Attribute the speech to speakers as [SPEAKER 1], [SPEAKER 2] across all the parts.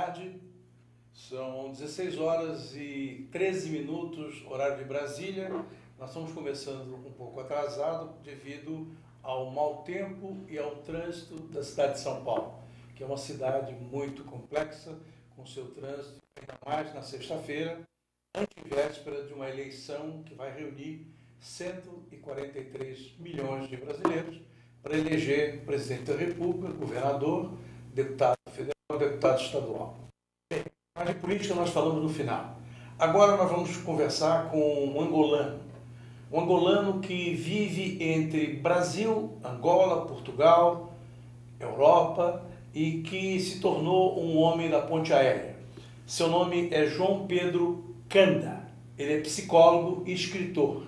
[SPEAKER 1] tarde, são 16 horas e 13 minutos, horário de Brasília. Nós estamos começando um pouco atrasado devido ao mau tempo e ao trânsito da cidade de São Paulo, que é uma cidade muito complexa, com seu trânsito, ainda mais na sexta-feira, antevéspera de uma eleição que vai reunir 143 milhões de brasileiros para eleger presidente da República, governador, deputado federal e deputado estadual. Bem, mas de política nós falamos no final. Agora nós vamos conversar com um angolano que vive entre Brasil, Angola, Portugal, Europa e que se tornou um homem da ponte aérea. Seu nome é João Pedro Kanda. Ele é psicólogo e escritor.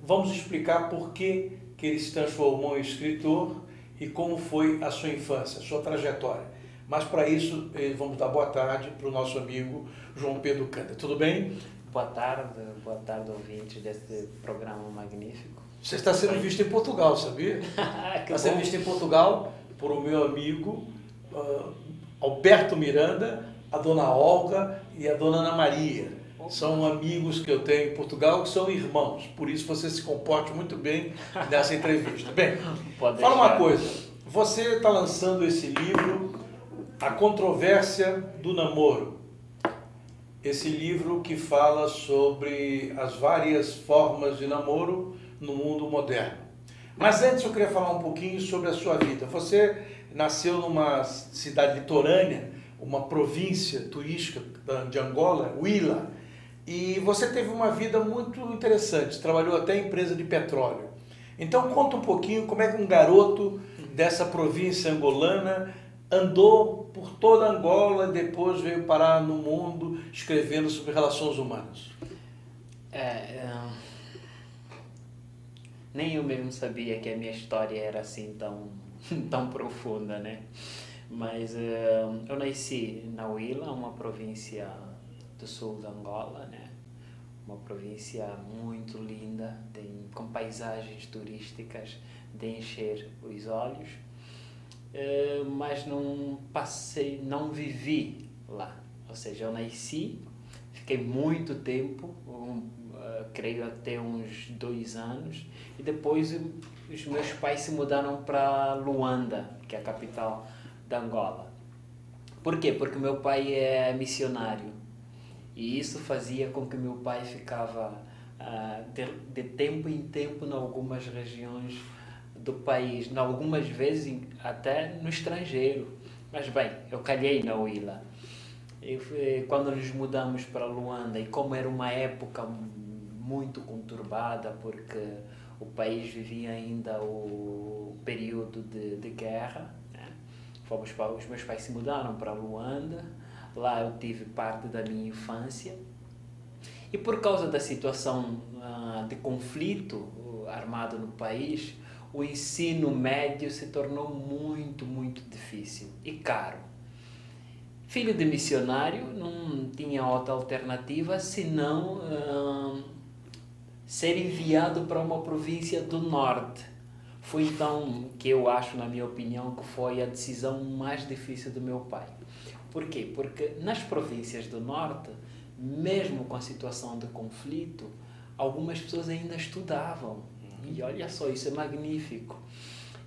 [SPEAKER 1] Vamos explicar por que ele se transformou em escritor e como foi a sua infância, a sua trajetória. Mas para isso, vamos dar boa tarde para o nosso amigo João Pedro Kanda. Tudo bem?
[SPEAKER 2] Boa tarde, ouvintes deste programa magnífico.
[SPEAKER 1] Você está sendo visto em Portugal, sabia? Está sendo visto em Portugal por o meu amigo Alberto Miranda, a dona Olga e a dona Ana Maria. São amigos que eu tenho em Portugal que são irmãos, por isso você se comporte muito bem nessa entrevista. Bem, fala uma coisa, você está lançando esse livro, A Controvérsia do Namoro. Esse livro que fala sobre as várias formas de namoro no mundo moderno. Mas antes eu queria falar um pouquinho sobre a sua vida. Você nasceu numa cidade litorânea, uma província turística de Angola, Huila, e você teve uma vida muito interessante, trabalhou até em empresa de petróleo. Então conta um pouquinho como é que um garoto dessa província angolana andou por toda Angola e depois veio parar no mundo escrevendo sobre relações humanas.
[SPEAKER 2] Nem eu mesmo sabia que a minha história era assim tão profunda, né? Mas eu nasci na Huila, uma província do sul da Angola, né? Uma província muito linda, com paisagens turísticas de encher os olhos. Mas não vivi lá. Ou seja, eu nasci, fiquei muito tempo, creio até uns 2 anos, e depois os meus pais se mudaram para Luanda, que é a capital da Angola. Por quê? Porque meu pai é missionário, e isso fazia com que meu pai ficava de tempo em tempo em algumas regiões do país, algumas vezes até no estrangeiro. Mas bem, eu calhei na Huila. Quando nos mudamos para Luanda, e como era uma época muito conturbada, porque o país vivia ainda o período de guerra, né? Os meus pais se mudaram para Luanda, lá eu tive parte da minha infância, e por causa da situação de conflito armado no país, o ensino médio se tornou muito, muito difícil e caro. Filho de missionário, não tinha outra alternativa senão ser enviado para uma província do norte. Foi então que eu acho, na minha opinião, que foi a decisão mais difícil do meu pai. Por quê? Porque nas províncias do norte, mesmo com a situação de conflito, algumas pessoas ainda estudavam. E olha só, isso é magnífico.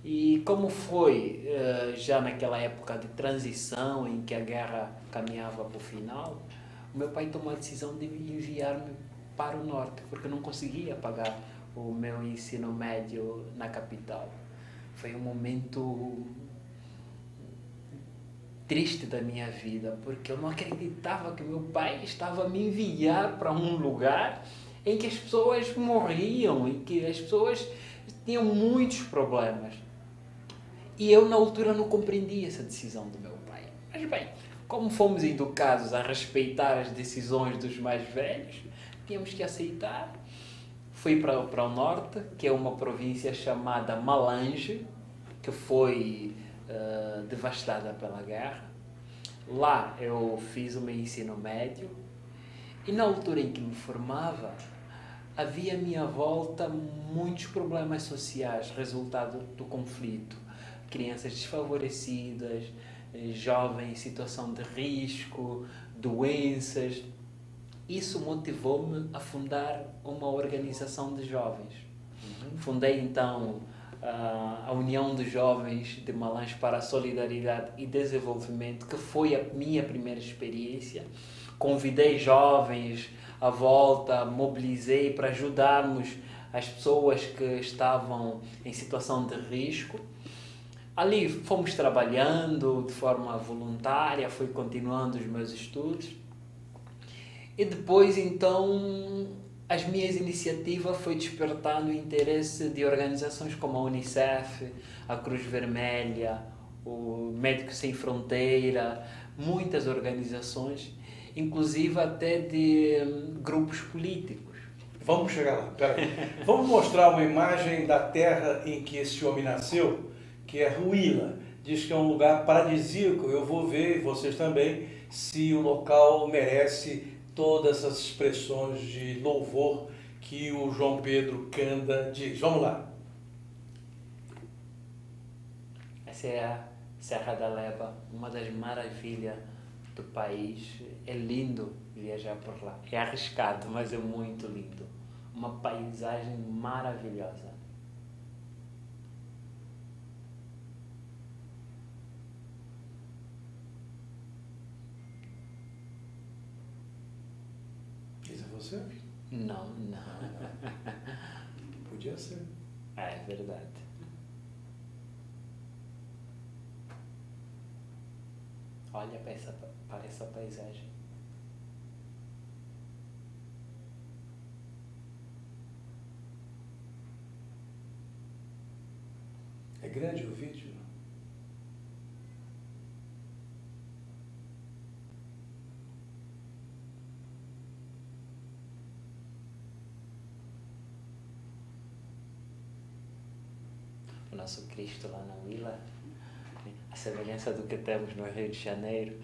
[SPEAKER 2] E como foi já naquela época de transição em que a guerra caminhava para o final, o meu pai tomou a decisão de enviar-me para o norte, porque eu não conseguia pagar o meu ensino médio na capital. Foi um momento triste da minha vida, porque eu não acreditava que meu pai estava a me enviar para um lugar em que as pessoas morriam, em que as pessoas tinham muitos problemas. E eu, na altura, não compreendia essa decisão do meu pai. Mas, bem, como fomos educados a respeitar as decisões dos mais velhos, tínhamos que aceitar. Fui para o norte, que é uma província chamada Malange, que foi devastada pela guerra. Lá eu fiz o meu ensino médio, e na altura em que me formava, havia à minha volta muitos problemas sociais, resultado do conflito. Crianças desfavorecidas, jovem em situação de risco, doenças. Isso motivou-me a fundar uma organização de jovens. Fundei então a União de Jovens de Malães para a Solidariedade e Desenvolvimento, que foi a minha primeira experiência. Convidei jovens à volta, mobilizei para ajudarmos as pessoas que estavam em situação de risco. Ali fomos trabalhando de forma voluntária, fui continuando os meus estudos. E depois, então, as minhas iniciativas foi despertando o interesse de organizações como a Unicef, a Cruz Vermelha, o Médicos Sem Fronteira, muitas organizações, inclusive até de grupos políticos.
[SPEAKER 1] Vamos chegar lá, peraí. Vamos mostrar uma imagem da terra em que esse homem nasceu, que é Huila. Diz que é um lugar paradisíaco. Eu vou ver, vocês também, se o local merece todas as expressões de louvor que o João Pedro Canda diz. Vamos lá.
[SPEAKER 2] Essa é a Serra da Leba, uma das maravilhas do país. É lindo viajar por lá. É arriscado, mas é muito lindo. Uma paisagem maravilhosa.
[SPEAKER 1] Isso é você?
[SPEAKER 2] Não.
[SPEAKER 1] Podia ser.
[SPEAKER 2] É verdade. Olha para essa paisagem.
[SPEAKER 1] É grande o vídeo?
[SPEAKER 2] O nosso Cristo lá na Huila, a semelhança do que temos no Rio de Janeiro.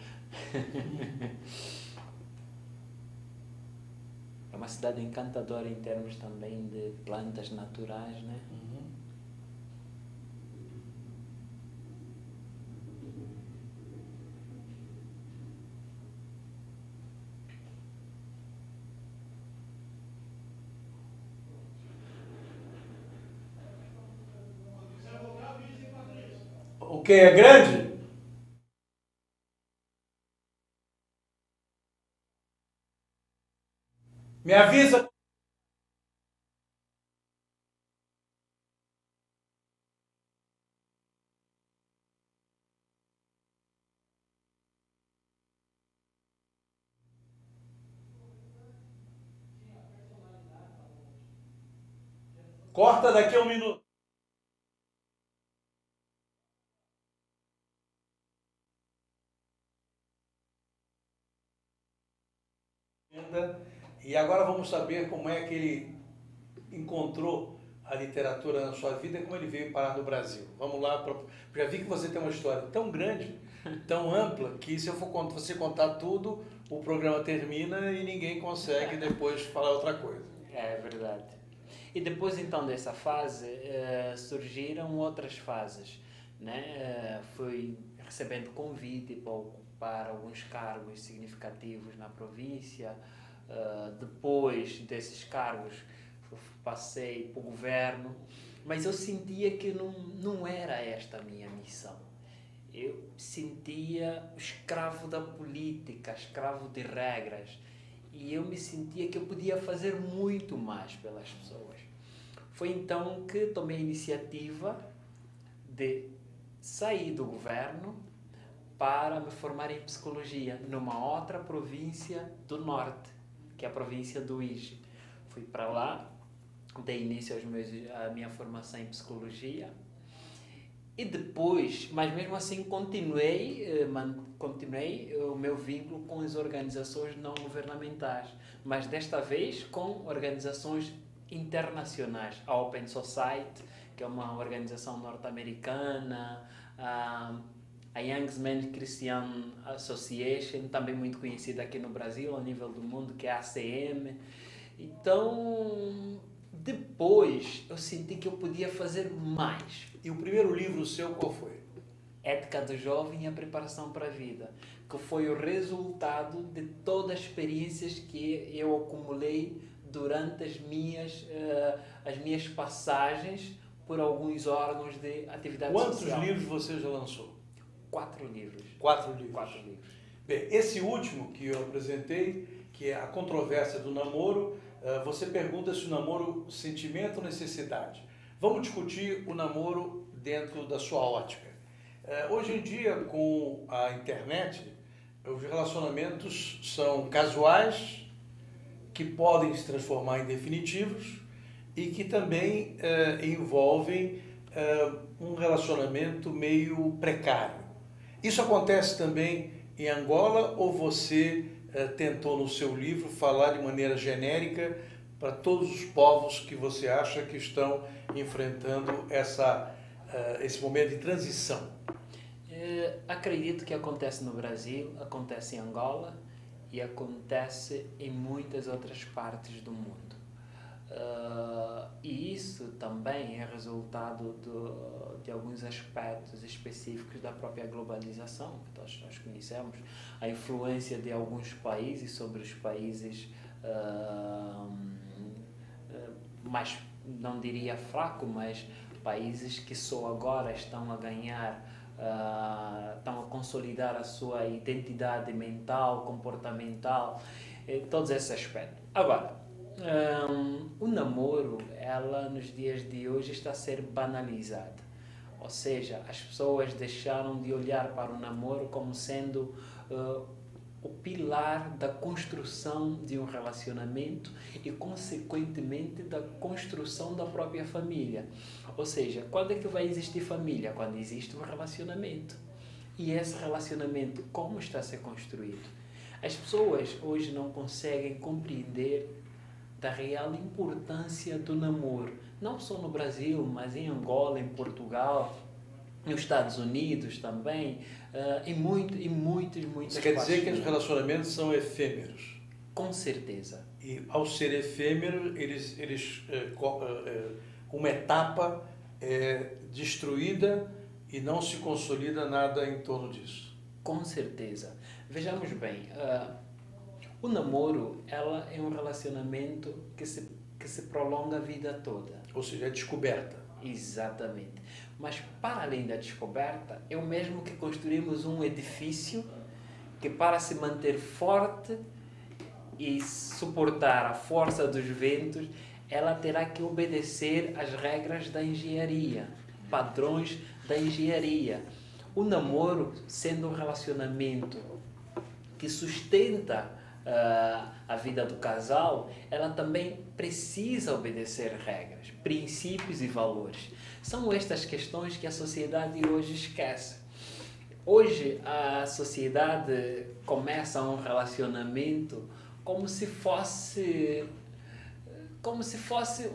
[SPEAKER 2] É uma cidade encantadora em termos também de plantas naturais, né?
[SPEAKER 1] O que é grande? Me avisa. Corta daqui a 1 minuto. E agora vamos saber como é que ele encontrou a literatura na sua vida e como ele veio parar no Brasil. Vamos lá, já vi que você tem uma história tão grande, tão ampla, que se eu for você contar tudo, o programa termina e ninguém consegue depois falar outra coisa.
[SPEAKER 2] É verdade. E depois então dessa fase surgiram outras fases, né? Fui recebendo convite para ocupar alguns cargos significativos na província. Depois desses cargos passei para o governo, mas eu sentia que não era esta a minha missão. Eu sentia escravo da política, escravo de regras, e eu me sentia que eu podia fazer muito mais pelas pessoas. Foi então que tomei a iniciativa de sair do governo para me formar em psicologia numa outra província do norte, que é a província do Uíge. Fui para lá, dei início à minha formação em psicologia e depois, mas mesmo assim continuei o meu vínculo com as organizações não governamentais, mas desta vez com organizações internacionais, a Open Society, que é uma organização norte-americana, a Young Men's Christian Association, também muito conhecida aqui no Brasil, a nível do mundo, que é a ACM. Então, depois eu senti que eu podia fazer mais.
[SPEAKER 1] E o primeiro livro seu qual foi?
[SPEAKER 2] Ética do Jovem e a Preparação para a Vida, que foi o resultado de todas as experiências que eu acumulei durante as minhas passagens por alguns órgãos de atividade social.
[SPEAKER 1] Quantos livros você já lançou?
[SPEAKER 2] 4 livros.
[SPEAKER 1] 4 livros.
[SPEAKER 2] 4 livros.
[SPEAKER 1] Bem, esse último que eu apresentei, que é a controvérsia do namoro, você pergunta se o namoro é sentimento ou necessidade. Vamos discutir o namoro dentro da sua ótica. Hoje em dia, com a internet, os relacionamentos são casuais, que podem se transformar em definitivos e que também envolvem um relacionamento meio precário. Isso acontece também em Angola ou você tentou no seu livro falar de maneira genérica para todos os povos que você acha que estão enfrentando esse momento de transição?
[SPEAKER 2] Acredito que acontece no Brasil, acontece em Angola e acontece em muitas outras partes do mundo. E isso também é resultado de alguns aspectos específicos da própria globalização, que nós conhecemos, a influência de alguns países sobre os países mais, não diria fraco, mas países que só agora estão a ganhar, estão a consolidar a sua identidade mental, comportamental, todos esses aspectos. Agora, o namoro, ela nos dias de hoje está a ser banalizada. Ou seja, as pessoas deixaram de olhar para o namoro como sendo o pilar da construção de um relacionamento e, consequentemente, da construção da própria família. Ou seja, quando é que vai existir família? Quando existe um relacionamento. E esse relacionamento, como está a ser construído? As pessoas hoje não conseguem compreender da real importância do namoro, não só no Brasil, mas em Angola, em Portugal, nos Estados Unidos também, em muitas
[SPEAKER 1] Você quer dizer que os relacionamentos são efêmeros?
[SPEAKER 2] Com certeza.
[SPEAKER 1] E ao ser efêmero, uma etapa é destruída e não se consolida nada em torno disso.
[SPEAKER 2] Com certeza. Vejamos bem, o namoro, ela é um relacionamento que se prolonga a vida toda.
[SPEAKER 1] Ou seja, é descoberta.
[SPEAKER 2] Exatamente. Mas para além da descoberta, é o mesmo que construímos um edifício que, para se manter forte e suportar a força dos ventos, ela terá que obedecer às regras da engenharia, padrões da engenharia. O namoro, sendo um relacionamento que sustenta a vida do casal, ela também precisa obedecer regras, princípios e valores. São estas questões que a sociedade hoje esquece. Hoje a sociedade começa um relacionamento como se fosse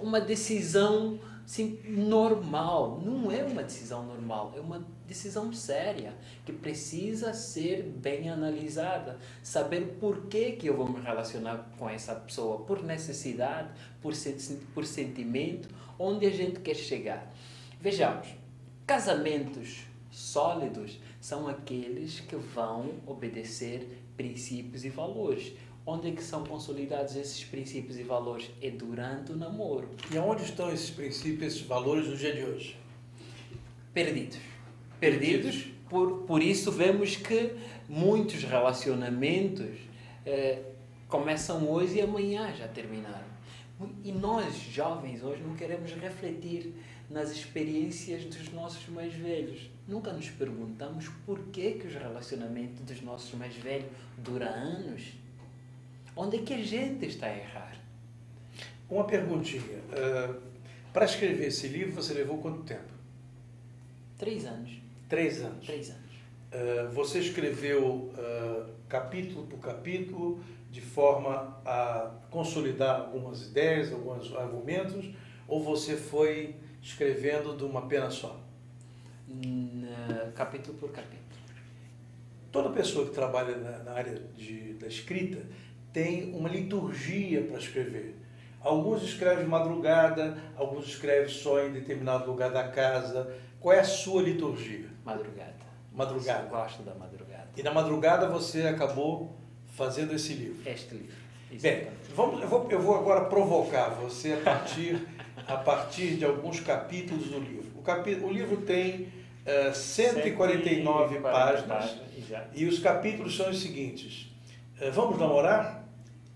[SPEAKER 2] uma decisão assim, normal. Não é uma decisão normal, é uma decisão séria, que precisa ser bem analisada, saber por que eu vou me relacionar com essa pessoa, por necessidade, por sentimento, onde a gente quer chegar. Vejamos, casamentos sólidos são aqueles que vão obedecer princípios e valores. Onde é que são consolidados esses princípios e valores? É durante o namoro.
[SPEAKER 1] E onde estão esses princípios, esses valores no dia de hoje?
[SPEAKER 2] Perdidos. Por isso vemos que muitos relacionamentos começam hoje e amanhã já terminaram. E nós, jovens, hoje não queremos refletir nas experiências dos nossos mais velhos. Nunca nos perguntamos por que os relacionamentos dos nossos mais velhos duram anos. Onde é que a gente está a errar?
[SPEAKER 1] Uma perguntinha. Para escrever esse livro, você levou quanto tempo?
[SPEAKER 2] 3 anos.
[SPEAKER 1] 3 anos.
[SPEAKER 2] 3 anos.
[SPEAKER 1] Você escreveu capítulo por capítulo, de forma a consolidar algumas ideias, alguns argumentos, ou você foi escrevendo de uma pena só?
[SPEAKER 2] Capítulo por capítulo.
[SPEAKER 1] Toda pessoa que trabalha na área da escrita tem uma liturgia para escrever. Alguns escrevem de madrugada, alguns escrevem só em determinado lugar da casa. Qual é a sua liturgia?
[SPEAKER 2] Madrugada.
[SPEAKER 1] Madrugada.
[SPEAKER 2] Eu gosto da madrugada.
[SPEAKER 1] E na madrugada você acabou fazendo esse livro.
[SPEAKER 2] Este livro.
[SPEAKER 1] Bem, eu vou agora provocar você a partir de alguns capítulos do livro. O livro tem 149 páginas e os capítulos são os seguintes. Vamos namorar?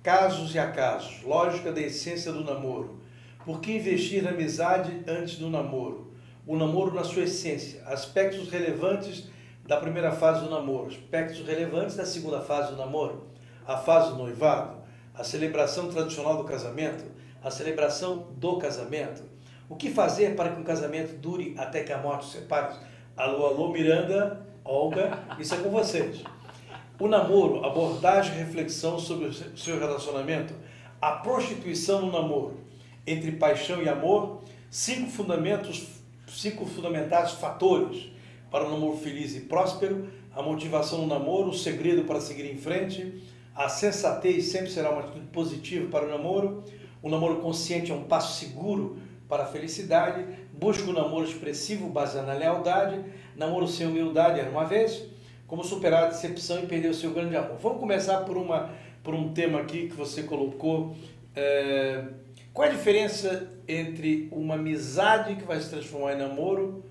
[SPEAKER 1] Casos e acasos, lógica da essência do namoro. Por que investir na amizade antes do namoro? O namoro na sua essência, aspectos relevantes da primeira fase do namoro, aspectos relevantes da segunda fase do namoro, a fase do noivado, a celebração tradicional do casamento, a celebração do casamento. O que fazer para que um casamento dure até que a morte os separe? Alô, alô, Miranda, Olga, isso é com vocês. O namoro, abordagem e reflexão sobre o seu relacionamento, a prostituição no namoro, entre paixão e amor, 5 fundamentais fatores para um namoro feliz e próspero, a motivação no namoro, o segredo para seguir em frente, a sensatez sempre será uma atitude positiva para o namoro consciente é um passo seguro para a felicidade, busca um namoro expressivo baseado na lealdade, namoro sem humildade era uma vez, como superar a decepção e perder o seu grande amor. Vamos começar por um tema aqui que você colocou. Qual é a diferença entre uma amizade que vai se transformar em namoro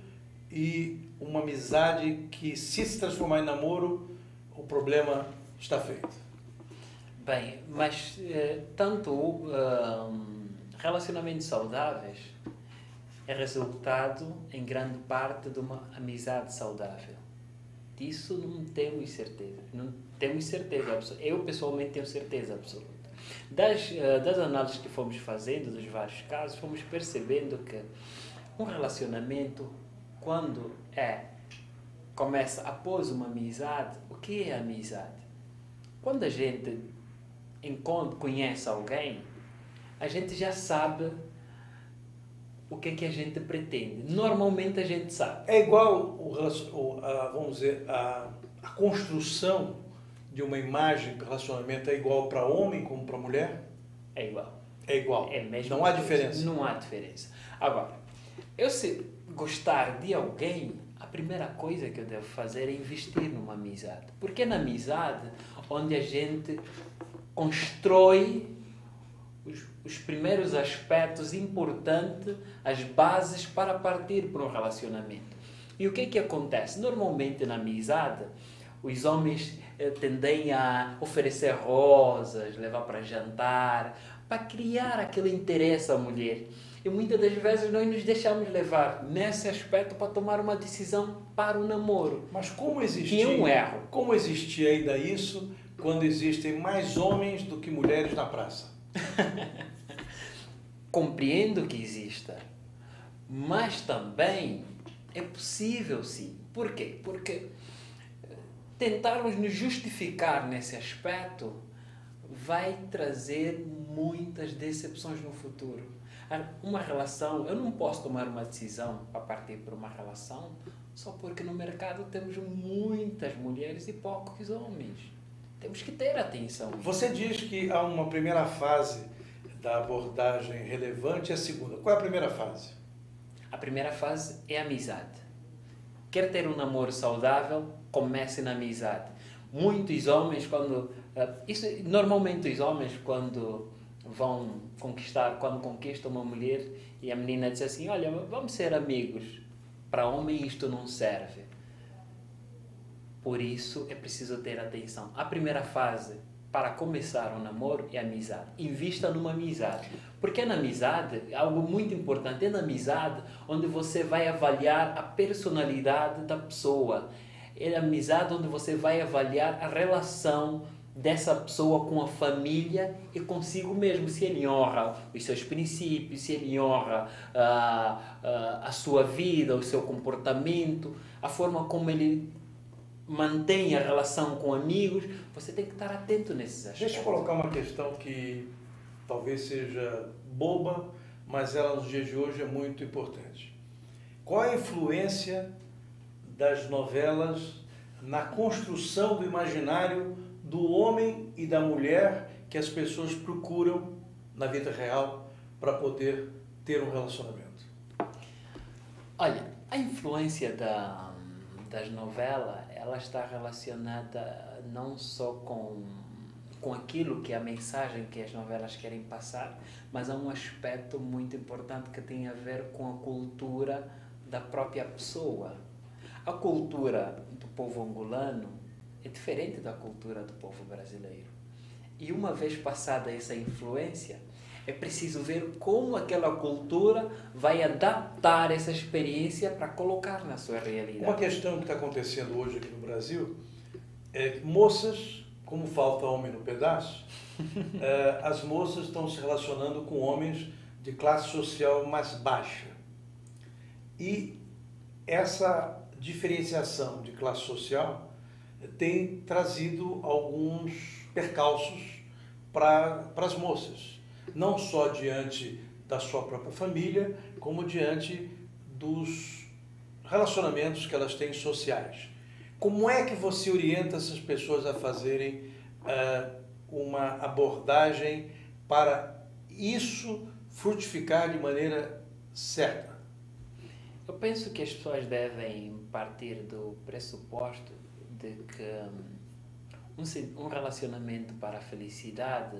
[SPEAKER 1] e uma amizade que, se transformar em namoro, o problema está feito?
[SPEAKER 2] Bem, mas tanto relacionamentos saudáveis é resultado, em grande parte, de uma amizade saudável. Disso não temos certeza. Não temos certeza absoluta. Eu, pessoalmente, tenho certeza absoluta. Das análises que fomos fazendo, dos vários casos, fomos percebendo que um relacionamento, quando começa após uma amizade, o que é amizade? Quando a gente conhece alguém, a gente já sabe o que é que a gente pretende. Normalmente a gente sabe.
[SPEAKER 1] É igual, vamos dizer, a construção de uma imagem de relacionamento é igual para homem como para mulher?
[SPEAKER 2] É igual.
[SPEAKER 1] É igual.
[SPEAKER 2] É mesmo.
[SPEAKER 1] Não há diferença.
[SPEAKER 2] Não há diferença. Agora, se gostar de alguém, a primeira coisa que eu devo fazer é investir numa amizade. Porque é na amizade onde a gente constrói os primeiros aspectos importantes, as bases para partir para um relacionamento. E o que é que acontece? Normalmente na amizade, os homens tendem a oferecer rosas, levar para jantar, para criar aquele interesse à mulher. E muitas das vezes nós nos deixamos levar nesse aspecto para tomar uma decisão para o namoro.
[SPEAKER 1] Mas como existia,
[SPEAKER 2] que é um erro.
[SPEAKER 1] Como existia ainda isso quando existem mais homens do que mulheres na praça?
[SPEAKER 2] Compreendo que exista, mas também é possível sim. Por quê? Porque tentarmos nos justificar nesse aspecto vai trazer muitas decepções no futuro. Uma relação, eu não posso tomar uma decisão a partir para uma relação só porque no mercado temos muitas mulheres e poucos homens. Temos que ter atenção.
[SPEAKER 1] Você diz que há uma primeira fase da abordagem relevante e a segunda. Qual é a primeira fase?
[SPEAKER 2] A primeira fase é a amizade. Quer ter um namoro saudável? Comece na amizade. Muitos homens, normalmente os homens, quando conquistam uma mulher e a menina diz assim, olha, vamos ser amigos. Para homem isto não serve. Por isso é preciso ter atenção. A primeira fase para começar um namoro é a amizade. Invista numa amizade. Porque na amizade, algo muito importante, é na amizade onde você vai avaliar a personalidade da pessoa. É na amizade onde você vai avaliar a relação dessa pessoa com a família e consigo mesmo. Se ele honra os seus princípios, se ele honra a sua vida, o seu comportamento, a forma como ele mantém a relação com amigos, você tem que estar atento nesses aspectos.
[SPEAKER 1] Deixa eu colocar uma questão que talvez seja boba, mas ela nos dias de hoje é muito importante. Qual é a influência das novelas na construção do imaginário do homem e da mulher que as pessoas procuram na vida real para poder ter um relacionamento?
[SPEAKER 2] Olha, a influência das novelas, ela está relacionada não só com aquilo que é a mensagem que as novelas querem passar, mas há um aspecto muito importante que tem a ver com a cultura da própria pessoa. A cultura do povo angolano é diferente da cultura do povo brasileiro. E uma vez passada essa influência, é preciso ver como aquela cultura vai adaptar essa experiência para colocar na sua realidade.
[SPEAKER 1] Uma questão que está acontecendo hoje aqui no Brasil é que moças, como falta homem no pedaço, as moças estão se relacionando com homens de classe social mais baixa. E essa diferenciação de classe social tem trazido alguns percalços para as moças. Não só diante da sua própria família, como diante dos relacionamentos que elas têm sociais. Como é que você orienta essas pessoas a fazerem uma abordagem para isso frutificar de maneira certa?
[SPEAKER 2] Eu penso que as pessoas devem partir do pressuposto de que um relacionamento para a felicidade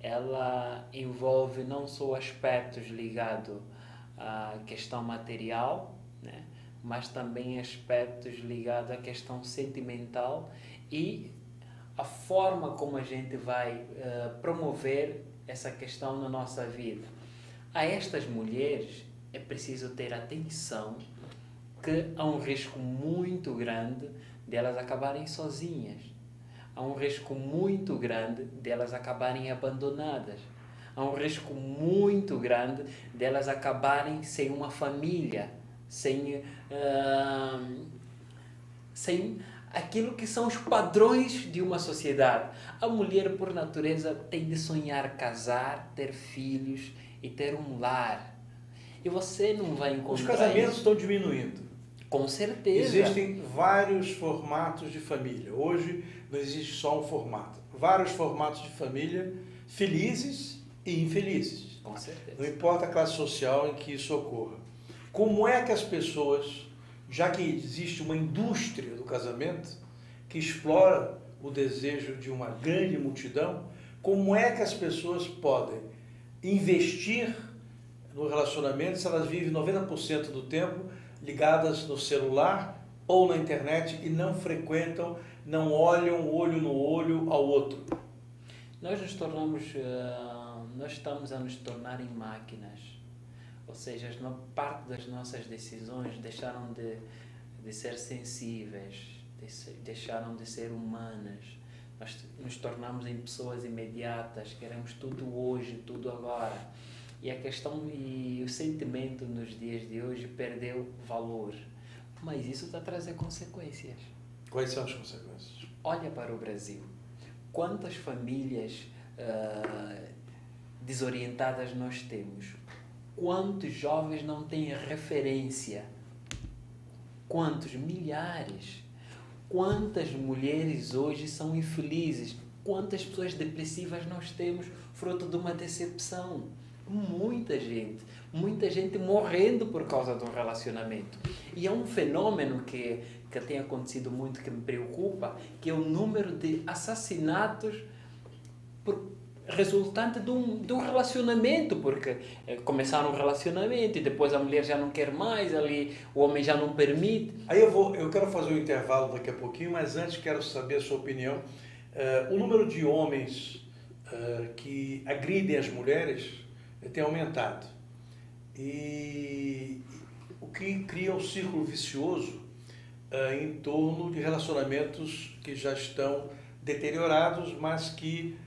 [SPEAKER 2] ela envolve não só aspectos ligados à questão material, né, mas também aspectos ligados à questão sentimental e a forma como a gente vai promover essa questão na nossa vida. A estas mulheres é preciso ter atenção que há um risco muito grande de elas acabarem sozinhas. Há um risco muito grande delas acabarem abandonadas. Há um risco muito grande delas acabarem sem uma família, sem aquilo que são os padrões de uma sociedade. A mulher, por natureza, tem de sonhar casar, ter filhos e ter um lar. E você não vai encontrar
[SPEAKER 1] Os casamentos estão diminuindo.
[SPEAKER 2] Com certeza.
[SPEAKER 1] Existem vários formatos de família. Hoje não existe só um formato. Vários formatos de família, felizes e infelizes.
[SPEAKER 2] Com certeza.
[SPEAKER 1] Não importa a classe social em que isso ocorra. Como é que as pessoas, já que existe uma indústria do casamento que explora o desejo de uma grande multidão, como é que as pessoas podem investir no relacionamento se elas vivem 90% do tempo ligadas no celular ou na internet e não frequentam, não olham olho no olho ao outro?
[SPEAKER 2] Nós estamos a nos tornar em máquinas, ou seja, parte das nossas decisões deixaram de ser sensíveis, deixaram de ser humanas. Nós nos tornamos em pessoas imediatas, queremos tudo hoje, tudo agora. E a questão e o sentimento nos dias de hoje perdeu valor. Mas isso está a trazer consequências.
[SPEAKER 1] Quais são as consequências?
[SPEAKER 2] Olha para o Brasil. Quantas famílias desorientadas nós temos? Quantos jovens não têm referência? Quantos? Milhares. Quantas mulheres hoje são infelizes? Quantas pessoas depressivas nós temos fruto de uma decepção? Muita gente morrendo por causa de um relacionamento. E é um fenômeno que tem acontecido muito, que me preocupa, que é o número de assassinatos resultante de um relacionamento, porque começaram um relacionamento e depois a mulher já não quer mais, ali o homem já não permite.
[SPEAKER 1] Aí eu quero fazer um intervalo daqui a pouquinho, mas antes quero saber a sua opinião. O número de homens que agridem as mulheres tem aumentado. E o que cria um círculo vicioso em torno de relacionamentos que já estão deteriorados, mas que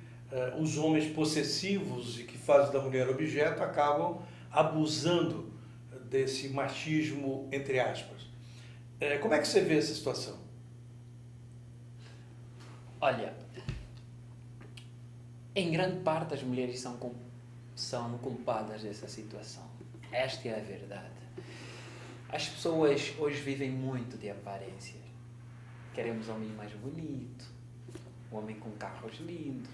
[SPEAKER 1] os homens possessivos e que fazem da mulher objeto acabam abusando desse machismo, entre aspas. Como é que você vê essa situação?
[SPEAKER 2] Olha, em grande parte as mulheres são culpadas dessa situação. Esta é a verdade. As pessoas hoje vivem muito de aparência. Queremos um homem mais bonito, um homem com carros lindos,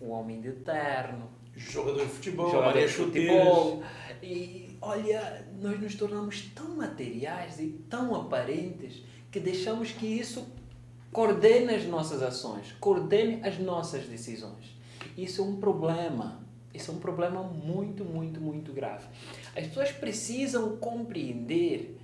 [SPEAKER 2] um homem de terno,
[SPEAKER 1] jogador de futebol,
[SPEAKER 2] jogador de futebol. E olha, nós nos tornamos tão materiais e tão aparentes que deixamos que isso coordene as nossas ações, coordene as nossas decisões. Isso é um problema. Isso é um problema muito, muito, muito grave. As pessoas precisam compreender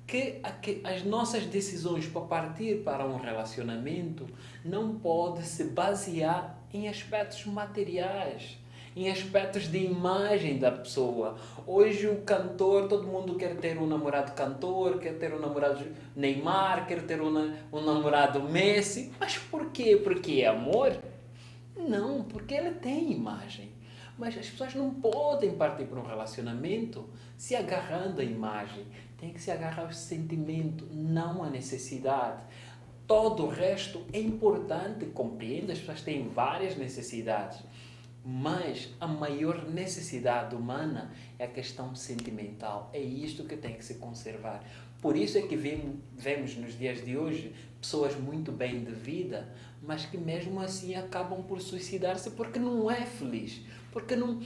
[SPEAKER 2] que as nossas decisões para partir para um relacionamento não podem se basear em aspectos materiais, em aspectos de imagem da pessoa. Hoje o cantor, todo mundo quer ter um namorado cantor, quer ter um namorado Neymar, quer ter um namorado Messi. Mas por quê? Porque é amor? Não, porque ele tem imagem. Mas as pessoas não podem partir para um relacionamento se agarrando à imagem. Tem que se agarrar ao sentimento, não à necessidade. Todo o resto é importante, compreendo, as pessoas têm várias necessidades. Mas a maior necessidade humana é a questão sentimental. É isto que tem que se conservar. Por isso é que vemos nos dias de hoje pessoas muito bem de vida, mas que mesmo assim acabam por suicidar-se porque não é feliz, porque não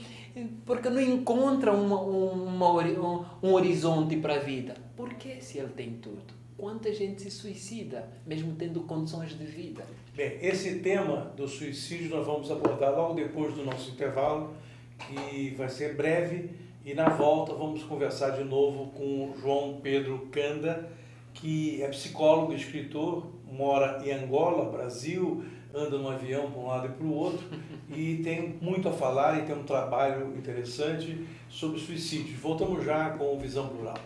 [SPEAKER 2] encontra um horizonte para a vida. Por que se ele tem tudo? Quanta gente se suicida, mesmo tendo condições de vida?
[SPEAKER 1] Bem, esse tema do suicídio nós vamos abordar logo depois do nosso intervalo, que vai ser breve, e na volta vamos conversar de novo com o João Pedro Canda, que é psicólogo e escritor, mora em Angola, Brasil, anda no avião para um lado e para o outro, e tem muito a falar e tem um trabalho interessante sobre suicídio. Voltamos já com o Visão Plural.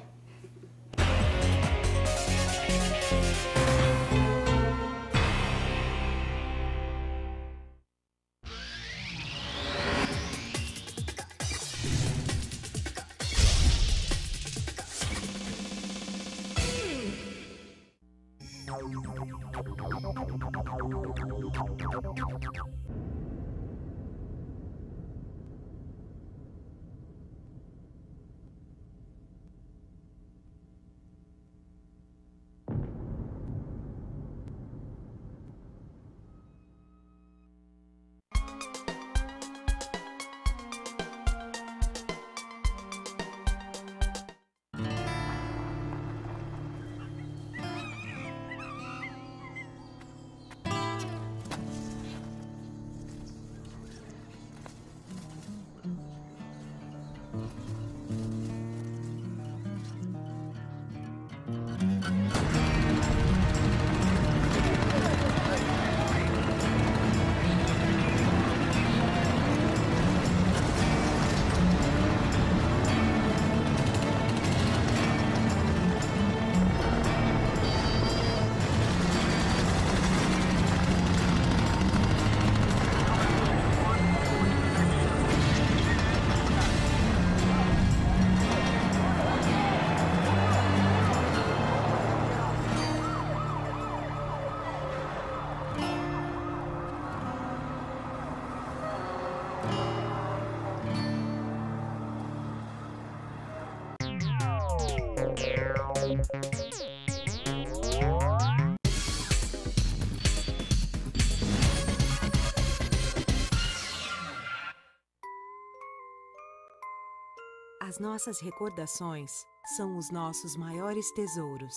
[SPEAKER 3] As nossas recordações são os nossos maiores tesouros.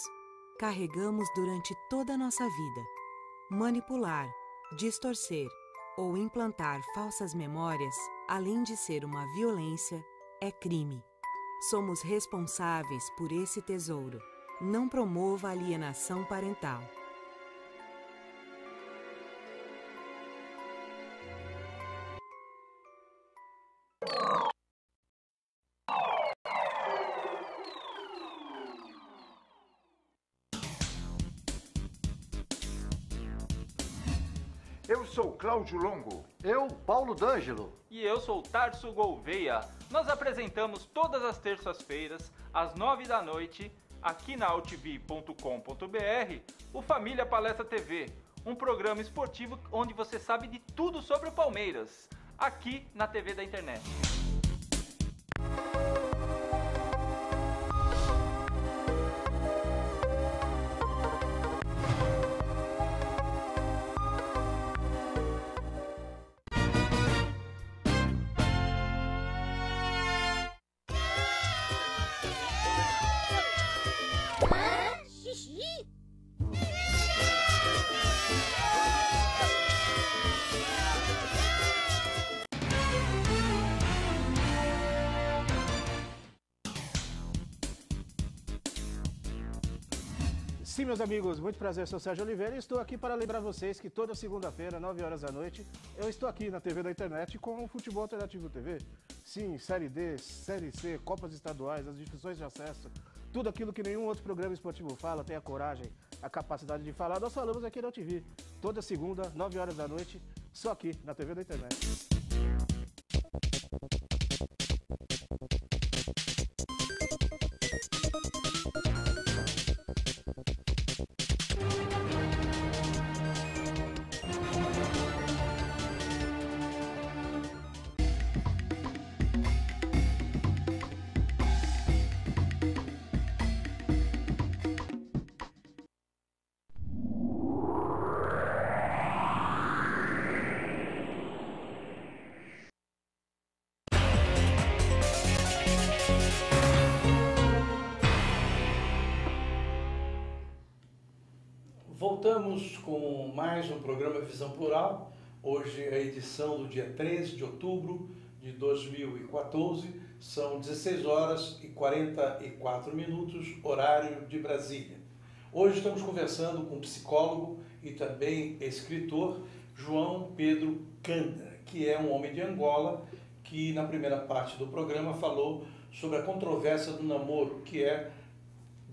[SPEAKER 3] Carregamos durante toda a nossa vida. Manipular, distorcer ou implantar falsas memórias, além de ser uma violência, é crime. Somos responsáveis por esse tesouro. Não promova alienação parental.
[SPEAKER 4] Eu sou Cláudio Longo.
[SPEAKER 5] Eu, Paulo D'Angelo.
[SPEAKER 6] E eu sou Tarso Gouveia. Nós apresentamos todas as terças-feiras, às 9 da noite, aqui na altv.com.br, o Família Palestra TV, um programa esportivo onde você sabe de tudo sobre o Palmeiras, aqui na TV da internet.
[SPEAKER 4] Sim, meus amigos, muito prazer, sou Sérgio Oliveira e estou aqui para lembrar vocês que toda segunda-feira, 9 horas da noite, eu estou aqui na TV da internet com o Futebol Alternativo TV. Sim, Série D, Série C, Copas Estaduais, as divisões de acesso, tudo aquilo que nenhum outro programa esportivo fala, tem a coragem, a capacidade de falar, nós falamos aqui na TV. Toda segunda, 9 horas da noite, só aqui na TV da internet.
[SPEAKER 1] Voltamos com mais um programa Visão Plural. Hoje é a edição do dia 13 de outubro de 2014. São 16 horas e 44 minutos, horário de Brasília. Hoje estamos conversando com o psicólogo e também escritor João Pedro Canda, que é um homem de Angola, que na primeira parte do programa falou sobre a controvérsia do namoro, que é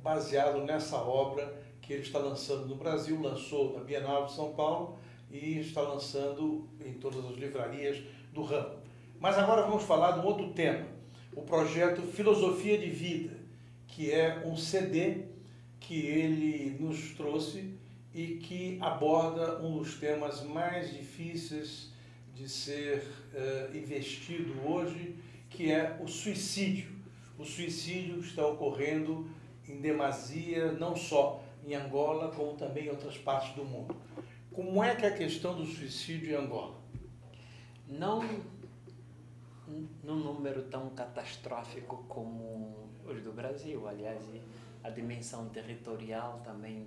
[SPEAKER 1] baseado nessa obra que ele está lançando no Brasil, lançou na Bienal de São Paulo e está lançando em todas as livrarias do ramo. Mas agora vamos falar de um outro tema, o projeto Filosofia de Vida, que é um CD que ele nos trouxe e que aborda um dos temas mais difíceis de ser investido hoje, que é o suicídio. O suicídio está ocorrendo em demasia, não só em Angola, como também em outras partes do mundo. Como é que é a questão do suicídio em Angola?
[SPEAKER 2] Não num número tão catastrófico como os do Brasil, aliás, a dimensão territorial também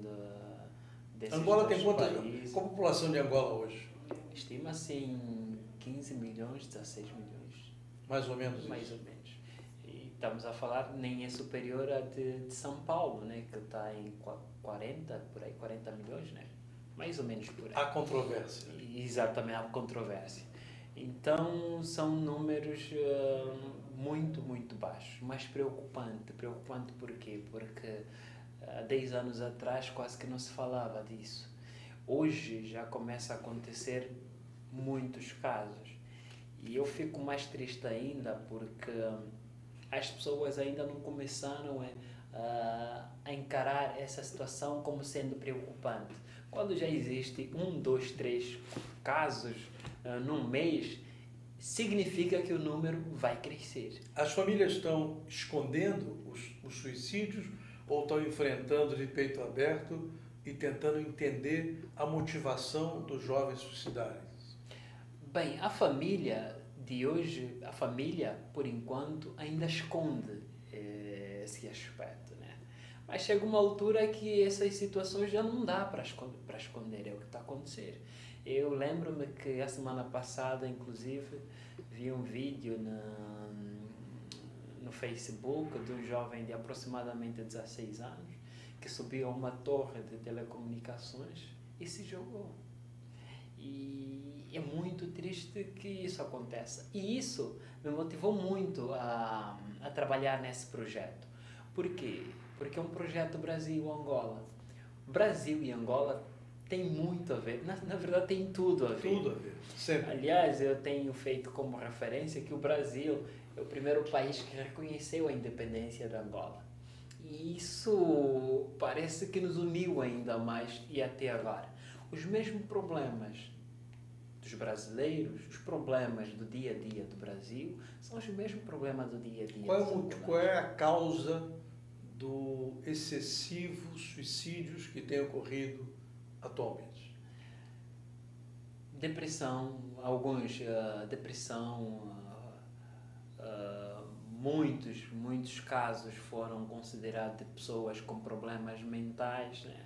[SPEAKER 2] desses
[SPEAKER 1] Angola tem
[SPEAKER 2] dois
[SPEAKER 1] quantas?
[SPEAKER 2] países.
[SPEAKER 1] Qual a população de Angola hoje?
[SPEAKER 2] Estima-se em 15 milhões, 16 milhões.
[SPEAKER 1] Mais ou menos
[SPEAKER 2] Mais
[SPEAKER 1] isso.
[SPEAKER 2] ou menos. E estamos a falar, nem é superior a de São Paulo, né, que está em 40 milhões, né? Mais ou menos por aí.
[SPEAKER 1] Há controvérsia.
[SPEAKER 2] Exatamente, há controvérsia. Então, são números muito, muito baixos, mas preocupante. Preocupante por quê? Porque há 10 anos atrás quase que não se falava disso. Hoje já começa a acontecer muitos casos. E eu fico mais triste ainda porque as pessoas ainda não começaram a encarar essa situação como sendo preocupante. Quando já existe 1, 2, 3 casos num mês, significa que o número vai crescer.
[SPEAKER 1] As famílias estão escondendo os suicídios ou estão enfrentando de peito aberto e tentando entender a motivação dos jovens suicidários?
[SPEAKER 2] Bem, a família de hoje, a família, por enquanto, ainda esconde esse aspecto, né? Mas chega uma altura que essas situações já não dá para esconder, é o que está a acontecer. Eu lembro-me que a semana passada, inclusive, vi um vídeo no Facebook de um jovem de aproximadamente 16 anos que subiu a uma torre de telecomunicações e se jogou. E é muito triste que isso aconteça. E isso me motivou muito a trabalhar nesse projeto. Por quê? Porque é um projeto Brasil-Angola. Brasil e Angola tem muito a ver. Na verdade, tem tudo a ver.
[SPEAKER 1] Tudo a ver, sempre.
[SPEAKER 2] Aliás, eu tenho feito como referência que o Brasil é o primeiro país que reconheceu a independência da Angola. E isso parece que nos uniu ainda mais e até agora. Os mesmos problemas dos brasileiros, os problemas do dia a dia do Brasil, são os mesmos problemas do dia a dia dos angolanos.
[SPEAKER 1] Qual é a causa do excessivo suicídios que tem ocorrido atualmente?
[SPEAKER 2] Depressão, muitos casos foram considerados de pessoas com problemas mentais, né?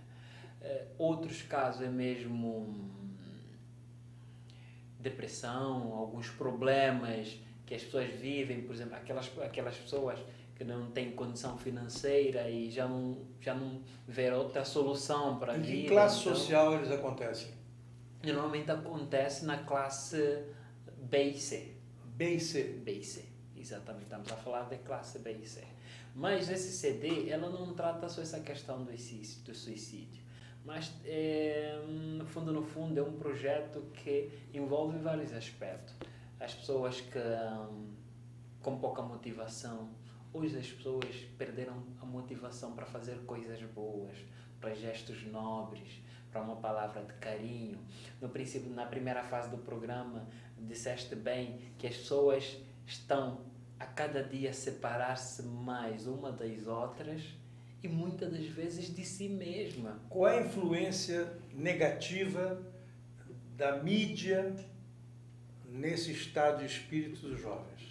[SPEAKER 2] Outros casos é mesmo depressão, alguns problemas que as pessoas vivem, por exemplo, aquelas pessoas que que não tem condição financeira e já não vê outra solução para a vida.
[SPEAKER 1] Em que classe
[SPEAKER 2] então,
[SPEAKER 1] social eles acontecem?
[SPEAKER 2] Normalmente acontece na classe B e C.
[SPEAKER 1] B e C.
[SPEAKER 2] B e C, exatamente. Estamos a falar de classe B e C. Mas esse CD, ela não trata só essa questão do suicídio. Mas, no fundo, é um projeto que envolve vários aspectos. As pessoas que com pouca motivação, hoje as pessoas perderam a motivação para fazer coisas boas, para gestos nobres, para uma palavra de carinho. No princípio, na primeira fase do programa, disseste bem que as pessoas estão a cada dia a separar-se mais uma das outras e muitas das vezes de si mesma.
[SPEAKER 1] Qual é a influência negativa da mídia nesse estado de espírito dos jovens?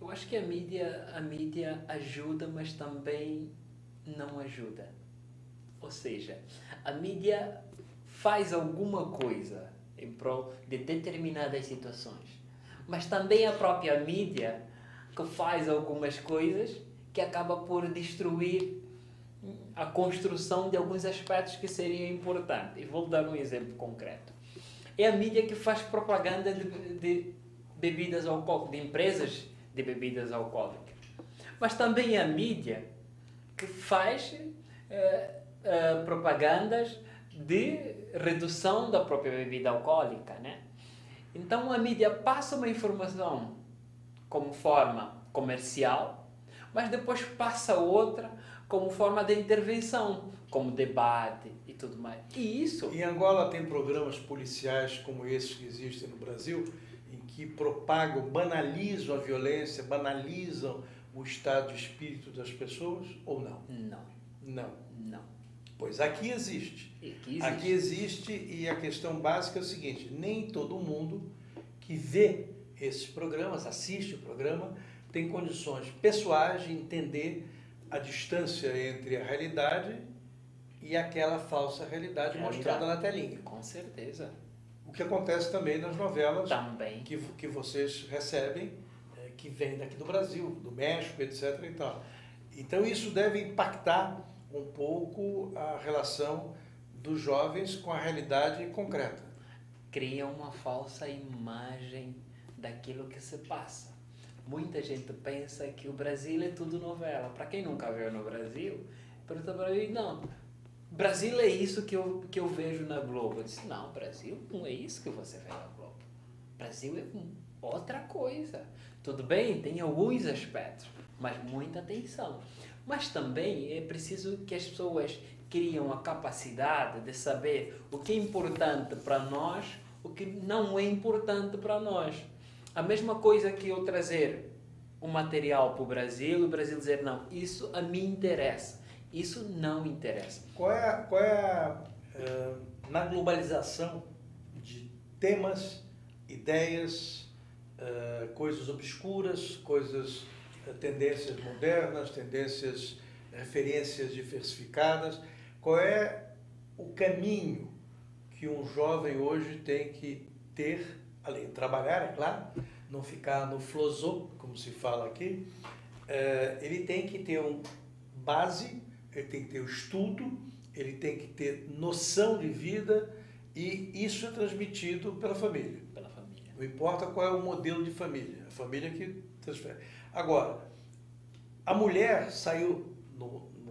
[SPEAKER 2] Eu acho que a mídia ajuda, mas também não ajuda. Ou seja, a mídia faz alguma coisa em prol de determinadas situações, mas também a própria mídia que faz algumas coisas que acaba por destruir a construção de alguns aspectos que seriam importantes. E vou dar um exemplo concreto. É a mídia que faz propaganda de bebidas alcoólicas, de empresas de bebidas alcoólicas. Mas também é a mídia que faz propagandas de redução da própria bebida alcoólica, né? Então a mídia passa uma informação como forma comercial, mas depois passa outra como forma de intervenção, como debate e tudo mais. E isso...
[SPEAKER 1] Em Angola tem programas policiais como esses que existem no Brasil, em que propagam, banalizam a violência, banalizam o estado de espírito das pessoas, ou não?
[SPEAKER 2] Não.
[SPEAKER 1] Não.
[SPEAKER 2] Não.
[SPEAKER 1] Pois aqui existe. Aqui existe, e a questão básica é o seguinte: nem todo mundo que vê esses programas, assiste o programa, tem condições pessoais de entender a distância entre a realidade e aquela falsa realidade mostrada na telinha.
[SPEAKER 2] Com certeza.
[SPEAKER 1] O que acontece também nas novelas
[SPEAKER 2] Também.
[SPEAKER 1] que vocês recebem, que vêm daqui do Brasil, do México, etc. e tal. Então isso deve impactar um pouco a relação dos jovens com a realidade concreta.
[SPEAKER 2] Cria uma falsa imagem daquilo que se passa. Muita gente pensa que o Brasil é tudo novela. Para quem nunca veio no Brasil, pergunta para mim, não, Brasil é isso que eu vejo na Globo. Eu disse, não, Brasil não é isso que você vê na Globo. Brasil é outra coisa. Tudo bem, tem alguns aspectos, mas muita atenção. Mas também é preciso que as pessoas criam a capacidade de saber o que é importante para nós, o que não é importante para nós. A mesma coisa que eu trazer um material para o Brasil dizer, não, isso a mim interessa, isso não interessa.
[SPEAKER 1] Qual é na globalização de temas, ideias, coisas obscuras, coisas, tendências modernas, tendências, referências diversificadas, qual é o caminho que um jovem hoje tem que ter, além de trabalhar, é claro, não ficar no flosô, como se fala aqui, ele tem que ter uma base, ele tem que ter o estudo, ele tem que ter noção de vida, e isso é transmitido pela família.
[SPEAKER 2] Pela família.
[SPEAKER 1] Não importa qual é o modelo de família, a família que transfere. Agora, a mulher saiu,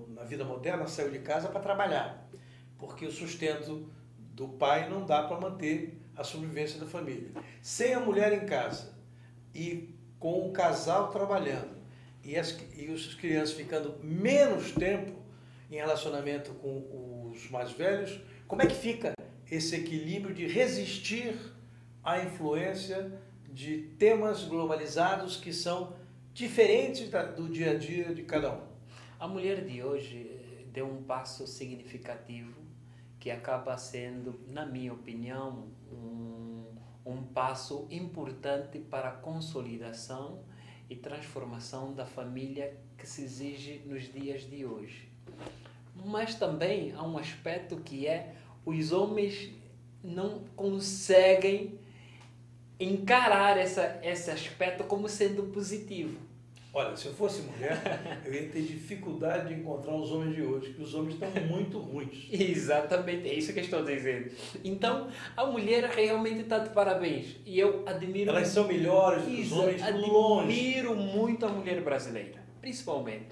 [SPEAKER 1] na vida moderna, saiu de casa para trabalhar, porque o sustento do pai não dá para manter a sobrevivência da família. Sem a mulher em casa e com o casal trabalhando e as crianças ficando menos tempo em relacionamento com os mais velhos, como é que fica esse equilíbrio de resistir à influência de temas globalizados que são diferentes do dia a dia de cada um?
[SPEAKER 2] A mulher de hoje deu um passo significativo que acaba sendo, na minha opinião, um passo importante para a consolidação e transformação da família que se exige nos dias de hoje. Mas também há um aspecto que é os homens não conseguem encarar esse aspecto como sendo positivo.
[SPEAKER 1] Olha, se eu fosse mulher, eu ia ter dificuldade de encontrar os homens de hoje, porque os homens estão muito ruins.
[SPEAKER 2] Exatamente, é isso que eu estou dizendo. Então, a mulher realmente está de parabéns. E eu admiro...
[SPEAKER 1] Elas são melhores do que os homens longe.
[SPEAKER 2] Admiro muito a mulher brasileira, principalmente.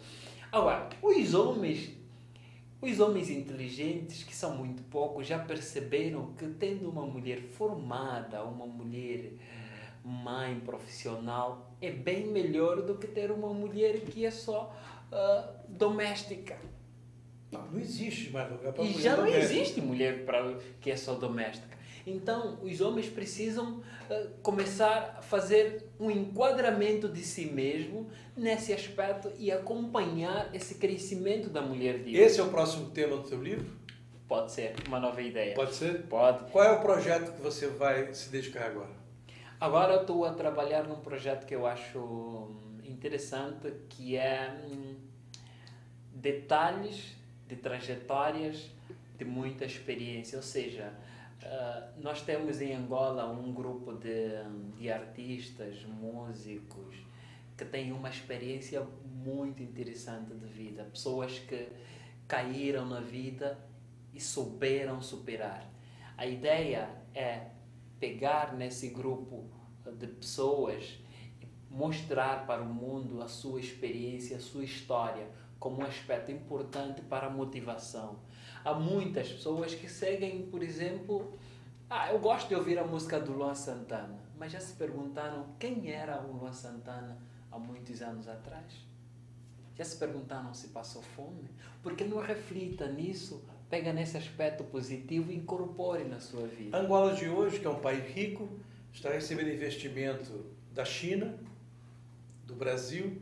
[SPEAKER 2] Agora, os homens inteligentes, que são muito poucos, já perceberam que tendo uma mulher formada, uma mulher mãe profissional, é bem melhor do que ter uma mulher que é só doméstica.
[SPEAKER 1] Não existe mais lugar para
[SPEAKER 2] E
[SPEAKER 1] mulher
[SPEAKER 2] já não
[SPEAKER 1] doméstica.
[SPEAKER 2] existe mulher que é só doméstica. Então, os homens precisam começar a fazer um enquadramento de si mesmo nesse aspecto e acompanhar esse crescimento da mulher de hoje.
[SPEAKER 1] Esse é o próximo tema do seu livro?
[SPEAKER 2] Pode ser uma nova ideia.
[SPEAKER 1] Pode ser?
[SPEAKER 2] Pode.
[SPEAKER 1] Qual é o projeto que você vai se dedicar agora?
[SPEAKER 2] Agora eu estou a trabalhar num projeto que eu acho interessante, que é detalhes de trajetórias de muita experiência. Ou seja, nós temos em Angola um grupo de artistas, músicos, que têm uma experiência muito interessante de vida. Pessoas que caíram na vida e souberam superar. A ideia é pegar nesse grupo de pessoas e mostrar para o mundo a sua experiência, a sua história, como um aspecto importante para a motivação. Há muitas pessoas que seguem, por exemplo, eu gosto de ouvir a música do Luan Santana, mas já se perguntaram quem era o Luan Santana há muitos anos atrás? Já se perguntaram se passou fome? Porque não reflita nisso, pega nesse aspecto positivo e incorpore na sua vida.
[SPEAKER 1] Angola de hoje, que é um país rico, está recebendo investimento da China, do Brasil.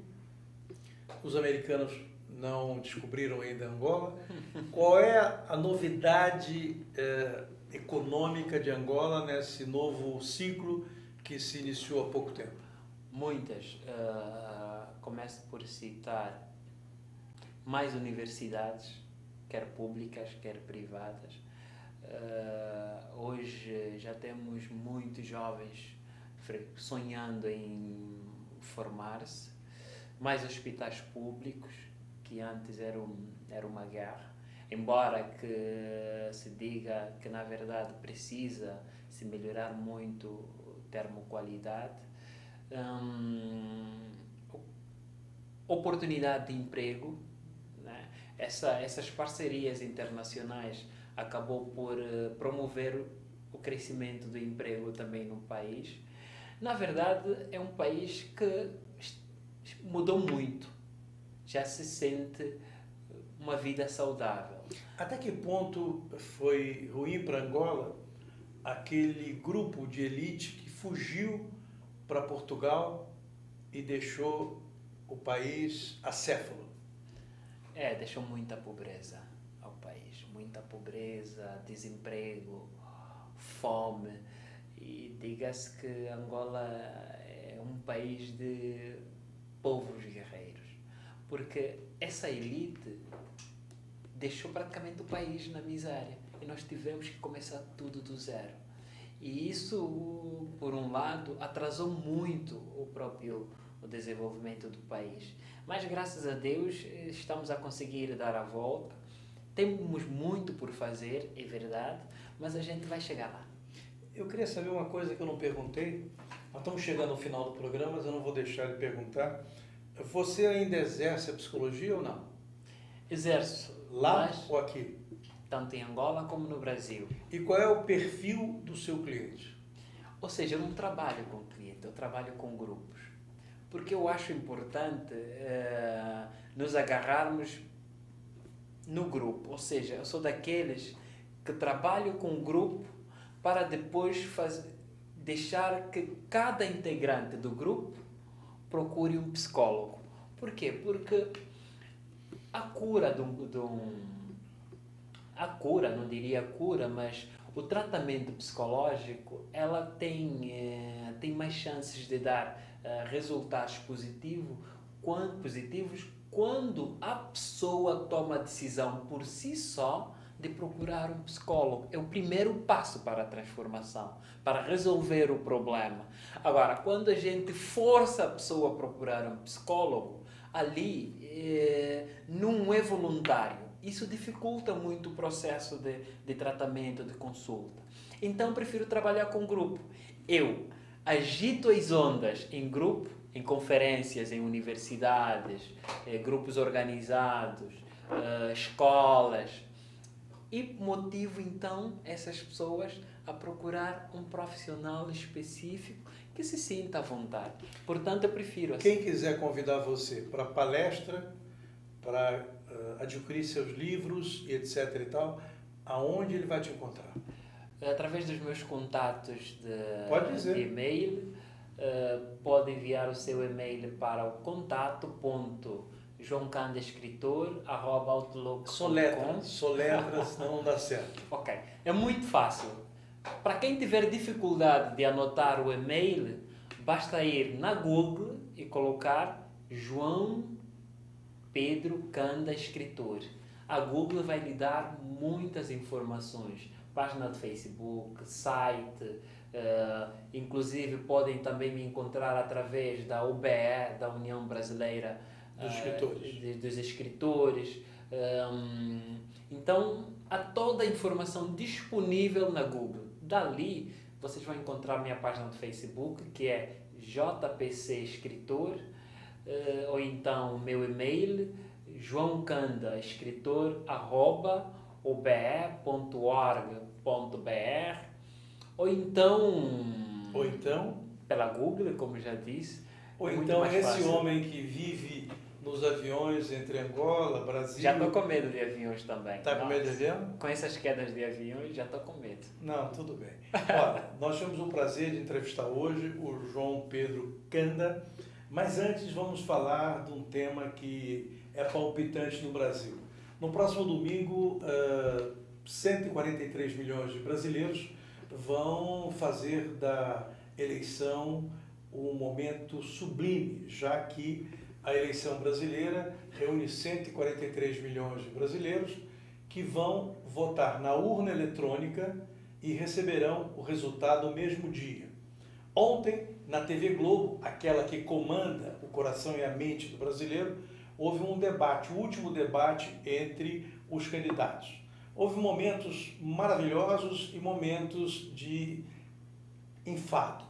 [SPEAKER 1] Os americanos não descobriram ainda Angola. Qual é a novidade econômica de Angola nesse novo ciclo que se iniciou há pouco tempo?
[SPEAKER 2] Muitas. Começo por citar mais universidades, quer públicas, quer privadas. Hoje já temos muitos jovens sonhando em formar-se, mais hospitais públicos, que antes era uma guerra, embora que se diga que na verdade precisa se melhorar muito o termo qualidade. Oportunidade de emprego, né? Essas parcerias internacionais acabou por promover o crescimento do emprego também no país. Na verdade, é um país que mudou muito. Já se sente uma vida saudável.
[SPEAKER 1] Até que ponto foi ruim para Angola aquele grupo de elite que fugiu para Portugal e deixou o país acéfalo?
[SPEAKER 2] Deixou muita pobreza ao país. Muita pobreza, desemprego, fome. E diga-se que Angola é um país de povos guerreiros. Porque essa elite deixou praticamente o país na miséria. E nós tivemos que começar tudo do zero. E isso, por um lado, atrasou muito o desenvolvimento do país. Mas, graças a Deus, estamos a conseguir dar a volta. Temos muito por fazer, é verdade, mas a gente vai chegar lá.
[SPEAKER 1] Eu queria saber uma coisa que eu não perguntei. Nós estamos chegando ao final do programa, mas eu não vou deixar de perguntar. Você ainda exerce a psicologia ou não?
[SPEAKER 2] Exerço.
[SPEAKER 1] Lá ou aqui?
[SPEAKER 2] Tanto em Angola como no Brasil.
[SPEAKER 1] E qual é o perfil do seu cliente?
[SPEAKER 2] Ou seja, eu não trabalho com cliente, eu trabalho com grupos. Porque eu acho importante nos agarrarmos no grupo. Ou seja, eu sou daqueles que trabalho com um grupo para depois deixar que cada integrante do grupo procure um psicólogo. Por quê? Porque a cura a cura, não diria cura, mas o tratamento psicológico, ela tem mais chances de dar resultados positivos quando a pessoa toma a decisão por si só de procurar um psicólogo. É o primeiro passo para a transformação, para resolver o problema. Agora, quando a gente força a pessoa a procurar um psicólogo, ali não é voluntário. Isso dificulta muito o processo de tratamento, de consulta. Então, prefiro trabalhar com grupo. Eu agito as ondas em grupo, em conferências, em universidades, grupos organizados, escolas, e motivo então essas pessoas a procurar um profissional específico que se sinta à vontade. Portanto, eu prefiro assim.
[SPEAKER 1] Quem quiser convidar você para palestra, para adquirir seus livros e etc e tal, aonde ele vai te encontrar?
[SPEAKER 2] Através dos meus contatos
[SPEAKER 1] Pode dizer.
[SPEAKER 2] de e-mail, pode enviar o seu e-mail para o contato.joaocandescritor@outlook.com.
[SPEAKER 1] Soletra, senão não dá certo.
[SPEAKER 2] Ok, é muito fácil. Para quem tiver dificuldade de anotar o e-mail, basta ir na Google e colocar João Pedro Canda Escritor. A Google vai lhe dar muitas informações. Página de Facebook, site, inclusive podem também me encontrar através da UBE, da União Brasileira dos Escritores. Então, há toda a informação disponível na Google. Dali, vocês vão encontrar minha página do Facebook, que é JPC Escritor, ou então o meu e-mail, joaocanda.escritor@obe.org.br, ou então pela Google, como já disse.
[SPEAKER 1] Ou então esse homem que vive nos aviões entre Angola, Brasil...
[SPEAKER 2] Já estou com medo de aviões também.
[SPEAKER 1] Está com medo de avião?
[SPEAKER 2] Com essas quedas de aviões, já estou com medo.
[SPEAKER 1] Não, tudo bem. Olha, nós tivemos o prazer de entrevistar hoje o João Pedro Canda, mas antes vamos falar de um tema que é palpitante no Brasil. No próximo domingo, 143 milhões de brasileiros vão fazer da eleição um momento sublime, já que a eleição brasileira reúne 143 milhões de brasileiros que vão votar na urna eletrônica e receberão o resultado no mesmo dia. Ontem, na TV Globo, aquela que comanda o coração e a mente do brasileiro, houve um debate, o último debate entre os candidatos. Houve momentos maravilhosos e momentos de enfado.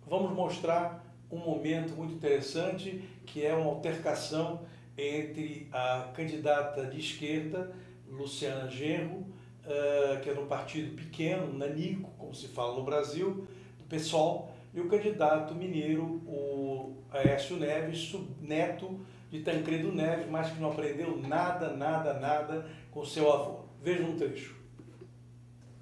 [SPEAKER 1] Vamos mostrar um momento muito interessante, que é uma altercação entre a candidata de esquerda, Luciana Genro, que é de um partido pequeno, nanico, como se fala no Brasil, do PSOL, e o candidato mineiro, o Aécio Neves, neto de Tancredo Neves, mas que não aprendeu nada com seu avô. Veja um trecho.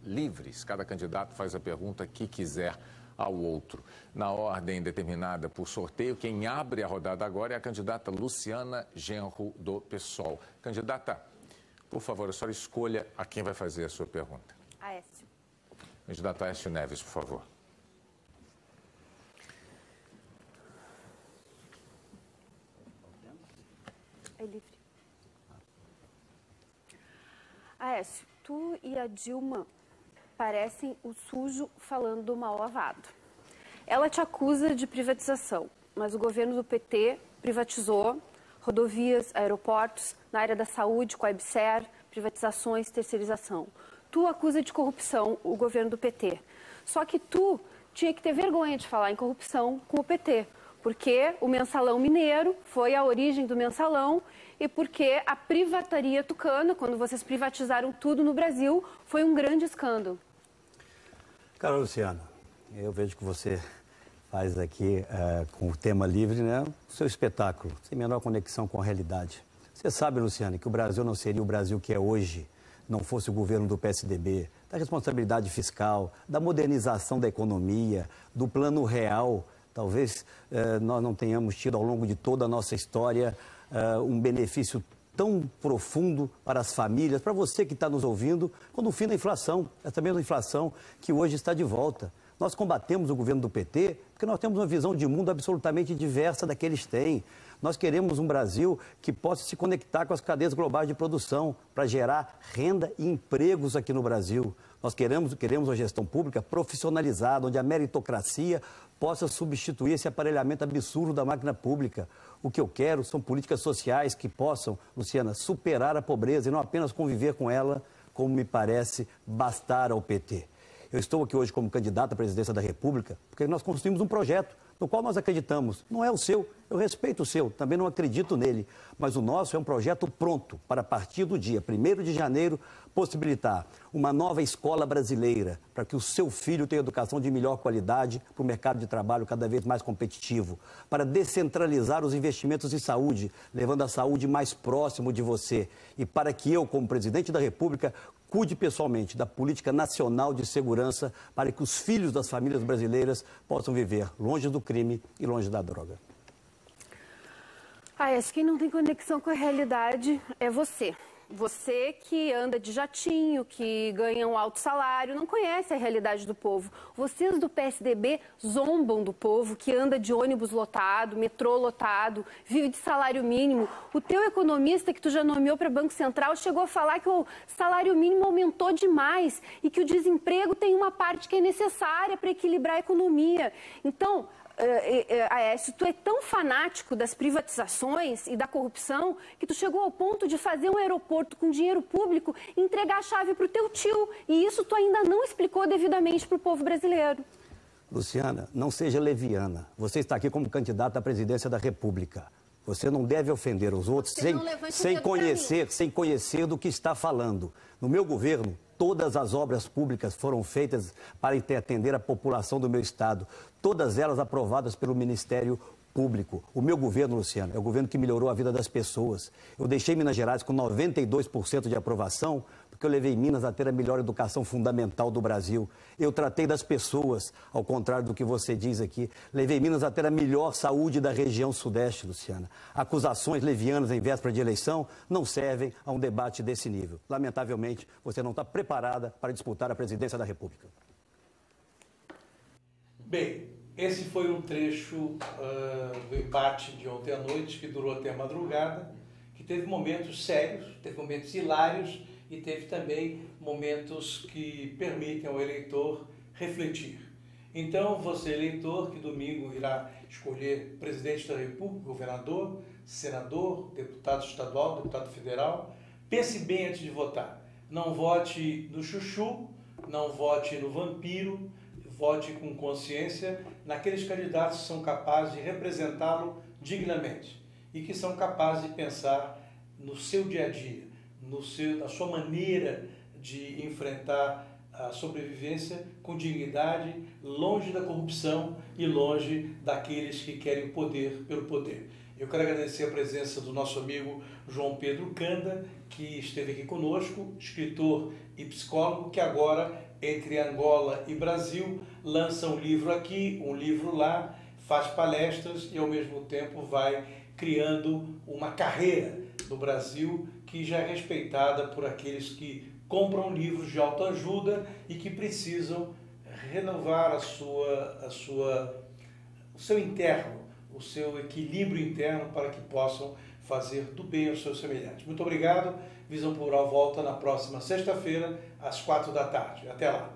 [SPEAKER 7] Livres, cada candidato faz a pergunta que quiser ao outro. Na ordem determinada por sorteio, quem abre a rodada agora é a candidata Luciana Genro, do PSOL. Candidata, por favor, a senhora escolha a quem vai fazer a sua pergunta.
[SPEAKER 8] Aécio.
[SPEAKER 7] Candidato Aécio Neves, por favor.
[SPEAKER 8] É livre. Aécio, tu e a Dilma parecem o sujo falando do mal lavado. Ela te acusa de privatização, mas o governo do PT privatizou rodovias, aeroportos, na área da saúde com a EBSER, privatizações, terceirização. Tu acusa de corrupção o governo do PT. Só que tu tinha que ter vergonha de falar em corrupção com o PT, porque o mensalão mineiro foi a origem do mensalão e porque a privataria tucana, quando vocês privatizaram tudo no Brasil, foi um grande escândalo.
[SPEAKER 9] Cara, Luciana, eu vejo que você faz aqui com o tema livre, né, o seu espetáculo, sem menor conexão com a realidade. Você sabe, Luciana, que o Brasil não seria o Brasil que é hoje, não fosse o governo do PSDB, da responsabilidade fiscal, da modernização da economia, do plano real. Talvez nós não tenhamos tido ao longo de toda a nossa história um benefício tão profundo para as famílias, para você que está nos ouvindo, quando o fim da inflação, essa mesma inflação que hoje está de volta. Nós combatemos o governo do PT porque nós temos uma visão de mundo absolutamente diversa da que eles têm. Nós queremos um Brasil que possa se conectar com as cadeias globais de produção para gerar renda e empregos aqui no Brasil. Nós queremos uma gestão pública profissionalizada, onde a meritocracia possa substituir esse aparelhamento absurdo da máquina pública. O que eu quero são políticas sociais que possam, Luciana, superar a pobreza e não apenas conviver com ela, como me parece bastar ao PT. Eu estou aqui hoje como candidato à presidência da República porque nós construímos um projeto no qual nós acreditamos. Não é o seu, eu respeito o seu, também não acredito nele, mas o nosso é um projeto pronto para, a partir do dia 1º de janeiro, possibilitar uma nova escola brasileira para que o seu filho tenha educação de melhor qualidade para o mercado de trabalho cada vez mais competitivo, para descentralizar os investimentos em saúde, levando a saúde mais próximo de você e para que eu, como presidente da República, cuide pessoalmente da política nacional de segurança para que os filhos das famílias brasileiras possam viver longe do crime e longe da droga.
[SPEAKER 8] Aécio, quem não tem conexão com a realidade é você. Você que anda de jatinho, que ganha um alto salário, não conhece a realidade do povo. Vocês do PSDB zombam do povo que anda de ônibus lotado, metrô lotado, vive de salário mínimo. O teu economista que tu já nomeou para Banco Central chegou a falar que o salário mínimo aumentou demais e que o desemprego tem uma parte que é necessária para equilibrar a economia. Então, Aécio, tu é tão fanático das privatizações e da corrupção que tu chegou ao ponto de fazer um aeroporto com dinheiro público e entregar a chave para o teu tio. E isso tu ainda não explicou devidamente para o povo brasileiro.
[SPEAKER 9] Luciana, não seja leviana. Você está aqui como candidata à presidência da República. Você não deve ofender os outros sem conhecer do que está falando. No meu governo, todas as obras públicas foram feitas para atender a população do meu estado. Todas elas aprovadas pelo Ministério Público. O meu governo, Luciano, é o governo que melhorou a vida das pessoas. Eu deixei Minas Gerais com 92% de aprovação, porque eu levei Minas a ter a melhor educação fundamental do Brasil. Eu tratei das pessoas, ao contrário do que você diz aqui. Levei Minas a ter a melhor saúde da região sudeste, Luciana. Acusações levianas em véspera de eleição não servem a um debate desse nível. Lamentavelmente, você não está preparada para disputar a presidência da República.
[SPEAKER 1] Bem, esse foi um trecho do embate de ontem à noite, que durou até a madrugada, que teve momentos sérios, teve momentos hilários e teve também momentos que permitem ao eleitor refletir. Então, você, eleitor, que domingo irá escolher presidente da República, governador, senador, deputado estadual, deputado federal, pense bem antes de votar. Não vote no chuchu, não vote no vampiro, vote com consciência naqueles candidatos que são capazes de representá-lo dignamente e que são capazes de pensar no seu dia a dia, na sua maneira de enfrentar a sobrevivência com dignidade, longe da corrupção e longe daqueles que querem o poder pelo poder. Eu quero agradecer a presença do nosso amigo João Pedro Canda, que esteve aqui conosco, escritor e psicólogo, que agora, entre Angola e Brasil, lança um livro aqui, um livro lá, faz palestras e, ao mesmo tempo, vai criando uma carreira no Brasil que já é respeitada por aqueles que compram livros de autoajuda e que precisam renovar o seu interno, o seu equilíbrio interno para que possam fazer do bem aos seus semelhantes. Muito obrigado. Visão Plural volta na próxima sexta-feira, às 4 da tarde. Até lá.